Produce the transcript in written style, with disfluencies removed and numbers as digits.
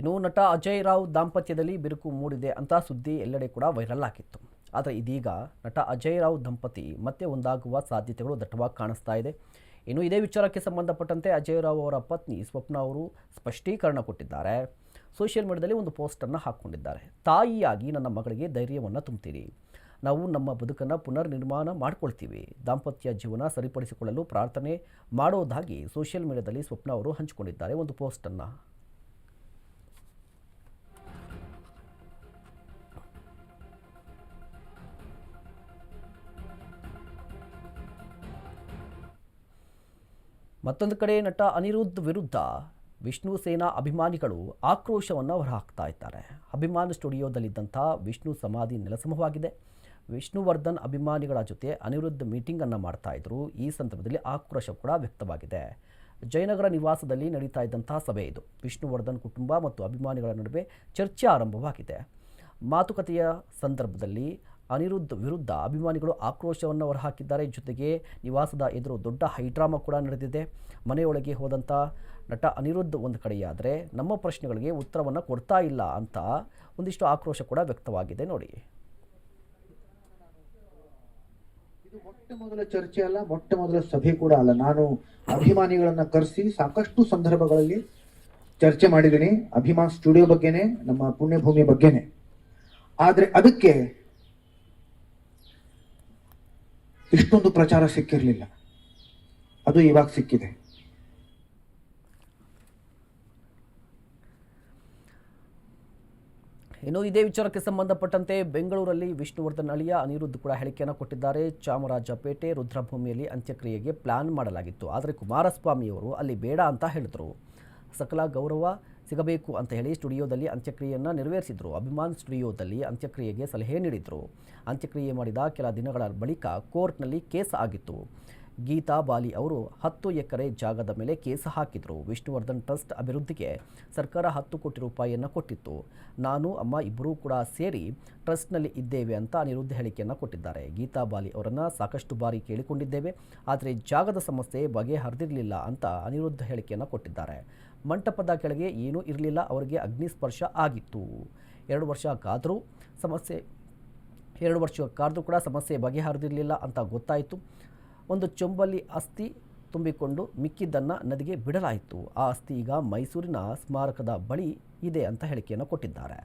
ಇನ್ನು ನಟ ಅಜಯ್ ರಾವ್ ದಾಂಪತ್ಯದಲ್ಲಿ ಬಿರುಕು ಮೂಡಿದೆ ಅಂತ ಸುದ್ದಿ ಎಲ್ಲೆಡೆ ಕೂಡ ವೈರಲ್ ಆಗಿತ್ತು. ಆದರೆ ಇದೀಗ ನಟ ಅಜಯ್ ರಾವ್ ದಂಪತಿ ಮತ್ತೆ ಒಂದಾಗುವ ಸಾಧ್ಯತೆಗಳು ದಟ್ಟವಾಗಿ ಕಾಣಿಸ್ತಾ ಇದೆ. ಇನ್ನು ಇದೇ ವಿಚಾರಕ್ಕೆ ಸಂಬಂಧಪಟ್ಟಂತೆ ಅಜಯ್ ರಾವ್ ಅವರ ಪತ್ನಿ ಸ್ವಪ್ನ ಅವರು ಸ್ಪಷ್ಟೀಕರಣ ಕೊಟ್ಟಿದ್ದಾರೆ. ಸೋಷಿಯಲ್ ಮೀಡಿಯಾದಲ್ಲಿ ಒಂದು ಪೋಸ್ಟನ್ನು ಹಾಕ್ಕೊಂಡಿದ್ದಾರೆ. ತಾಯಿಯಾಗಿ ನನ್ನ ಮಗಳಿಗೆ ಧೈರ್ಯವನ್ನು ತುಂಬ್ತೀರಿ. ನಾವು ನಮ್ಮ ಬದುಕನ್ನು ಪುನರ್ ನಿರ್ಮಾಣ ಮಾಡ್ಕೊಳ್ತೀವಿ. ದಾಂಪತ್ಯ ಜೀವನ ಸರಿಪಡಿಸಿಕೊಳ್ಳಲು ಪ್ರಾರ್ಥನೆ ಮಾಡೋದಾಗಿ ಸೋಷಿಯಲ್ ಮೀಡಿಯಾದಲ್ಲಿ ಸ್ವಪ್ನ ಅವರು ಹಂಚಿಕೊಂಡಿದ್ದಾರೆ ಒಂದು ಪೋಸ್ಟನ್ನು. ಮತ್ತೊಂದು ಕಡೆ ನಟ ಅನಿರುದ್ಧ್ ವಿರುದ್ಧ ವಿಷ್ಣು ಸೇನಾ ಅಭಿಮಾನಿಗಳು ಆಕ್ರೋಶವನ್ನು ಹೊರಹಾಕ್ತಾ ಇದ್ದಾರೆ. ಅಭಿಮಾನ ಸ್ಟುಡಿಯೋದಲ್ಲಿದ್ದಂಥ ವಿಷ್ಣು ಸಮಾಧಿ ನೆಲಸಮವಾಗಿದೆ. ವಿಷ್ಣುವರ್ಧನ್ ಅಭಿಮಾನಿಗಳ ಜೊತೆ ಅನಿರುದ್ಧ್ ಮೀಟಿಂಗನ್ನು ಮಾಡ್ತಾ ಇದ್ರು. ಈ ಸಂದರ್ಭದಲ್ಲಿ ಆಕ್ರೋಶ ಕೂಡ ವ್ಯಕ್ತವಾಗಿದೆ. ಜಯನಗರ ನಿವಾಸದಲ್ಲಿ ನಡೀತಾ ಇದ್ದಂತಹ ಸಭೆ ಇದು. ವಿಷ್ಣುವರ್ಧನ್ ಕುಟುಂಬ ಮತ್ತು ಅಭಿಮಾನಿಗಳ ನಡುವೆ ಚರ್ಚೆ ಆರಂಭವಾಗಿದೆ. ಮಾತುಕತೆಯ ಸಂದರ್ಭದಲ್ಲಿ ಅನಿರುದ್ಧ್ ವಿರುದ್ಧ ಅಭಿಮಾನಿಗಳು ಆಕ್ರೋಶವನ್ನು ಹೊರಹಾಕಿದ್ದಾರೆ. ಜೊತೆಗೆ ನಿವಾಸದ ಎದುರು ದೊಡ್ಡ ಹೈಡ್ರಾಮಾ ಕೂಡ ನಡೆದಿದೆ. ಮನೆಯೊಳಗೆ ಹೋದಂಥ ನಟ ಅನಿರುದ್ಧ್ ಒಂದು ಕಡೆಯಾದರೆ ನಮ್ಮ ಪ್ರಶ್ನೆಗಳಿಗೆ ಉತ್ತರವನ್ನು ಕೊಡ್ತಾ ಇಲ್ಲ ಅಂತ ಒಂದಿಷ್ಟು ಆಕ್ರೋಶ ಕೂಡ ವ್ಯಕ್ತವಾಗಿದೆ. ನೋಡಿ, ಇದು ಮೊಟ್ಟ ಮೊದಲ ಚರ್ಚೆ ಅಲ್ಲ, ಮೊಟ್ಟ ಮೊದಲ ಸಭೆ ಕೂಡ ಅಲ್ಲ. ನಾನು ಅಭಿಮಾನಿಗಳನ್ನ ಕರೆಸಿ ಸಾಕಷ್ಟು ಸಂದರ್ಭಗಳಲ್ಲಿ ಚರ್ಚೆ ಮಾಡಿದ್ದೀನಿ. ಅಭಿಮಾನ್ ಸ್ಟುಡಿಯೋ ಬಗ್ಗೆನೆ, ನಮ್ಮ ಪುಣ್ಯಭೂಮಿ ಬಗ್ಗೆನೆ. ಆದ್ರೆ ಅದಕ್ಕೆ ಇಷ್ಟೊಂದು ಪ್ರಚಾರ ಸಿಕ್ಕಿರಲಿಲ್ಲ. ಅದು ಇವಾಗ ಸಿಕ್ಕಿದೆ. ಇನ್ನು ಇದೇ ವಿಚಾರಕ್ಕೆ ಸಂಬಂಧಪಟ್ಟಂತೆ ಬೆಂಗಳೂರಲ್ಲಿ ವಿಷ್ಣುವರ್ಧನ್ ಅಳಿಯ ಅನಿರುದ್ಧ್ ಕೂಡ ಹೇಳಿಕೆಯನ್ನು ಕೊಟ್ಟಿದ್ದಾರೆ. ಚಾಮರಾಜಪೇಟೆ ರುದ್ರಭೂಮಿಯಲ್ಲಿ ಅಂತ್ಯಕ್ರಿಯೆಗೆ ಪ್ಲಾನ್ ಮಾಡಲಾಗಿತ್ತು. ಆದರೆ ಕುಮಾರಸ್ವಾಮಿಯವರು ಅಲ್ಲಿ ಬೇಡ ಅಂತ ಹೇಳಿದ್ರು. ಸಕಲ ಗೌರವ ಸಿಗಬೇಕು ಅಂತ ಹೇಳಿ ಸ್ಟುಡಿಯೋದಲ್ಲಿ ಅಂತ್ಯಕ್ರಿಯೆಯನ್ನು ನೆರವೇರಿಸಿದ್ರು. ಅಭಿಮಾನ್ ಸ್ಟುಡಿಯೋದಲ್ಲಿ ಅಂತ್ಯಕ್ರಿಯೆಗೆ ಸಲಹೆ ನೀಡಿದರು. ಅಂತ್ಯಕ್ರಿಯೆ ಮಾಡಿದ ಕೆಲ ದಿನಗಳ ಬಳಿಕ ಕೋರ್ಟ್ನಲ್ಲಿ ಕೇಸ್ ಆಗಿತ್ತು. ಗೀತಾ ಬಾಲಿ ಅವರು 10 ಎಕರೆ ಜಾಗದ ಮೇಲೆ ಕೇಸ್ ಹಾಕಿದರು. ವಿಷ್ಣುವರ್ಧನ್ ಟ್ರಸ್ಟ್ ಅಭಿವೃದ್ಧಿಗೆ ಸರ್ಕಾರ 10 ಕೋಟಿ ರೂಪಾಯಿಯನ್ನು ಕೊಟ್ಟಿತ್ತು. ನಾನು ಅಮ್ಮ ಇಬ್ಬರೂ ಕೂಡ ಸೇರಿ ಟ್ರಸ್ಟ್ನಲ್ಲಿ ಇದ್ದೇವೆ ಅಂತ ಅನಿರುದ್ಧ್ ಹೇಳಿಕೆಯನ್ನು ಕೊಟ್ಟಿದ್ದಾರೆ. ಗೀತಾ ಬಾಲಿ ಅವರನ್ನು ಸಾಕಷ್ಟು ಬಾರಿ ಕೇಳಿಕೊಂಡಿದ್ದೇವೆ, ಆದರೆ ಜಾಗದ ಸಮಸ್ಯೆ ಬಗೆಹರಿದಿರಲಿಲ್ಲ ಅಂತ ಅನಿರುದ್ಧ್ ಹೇಳಿಕೆಯನ್ನು ಕೊಟ್ಟಿದ್ದಾರೆ. ಮಂಟಪದ ಕೆಳಗೆ ಏನೂ ಇರಲಿಲ್ಲ, ಅವರಿಗೆ ಅಗ್ನಿಸ್ಪರ್ಶ ಆಗಿತ್ತು. 2 ವರ್ಷ ಕಾದರೂ ಕೂಡ ಸಮಸ್ಯೆ ಬಗೆಹರಿದಿರಲಿಲ್ಲ ಅಂತ ಗೊತ್ತಾಯಿತು. ಒಂದು ಚೊಂಬಲ್ಲಿ ಅಸ್ಥಿ ತುಂಬಿಕೊಂಡು ಮಿಕ್ಕಿದ್ದನ್ನು ನದಿಗೆ ಬಿಡಲಾಯಿತು. ಆ ಅಸ್ಥಿ ಈಗ ಮೈಸೂರಿನ ಸ್ಮಾರಕದ ಬಳಿ ಇದೆ ಅಂತ ಹೇಳಿಕೆಯನ್ನು ಕೊಟ್ಟಿದ್ದಾರೆ.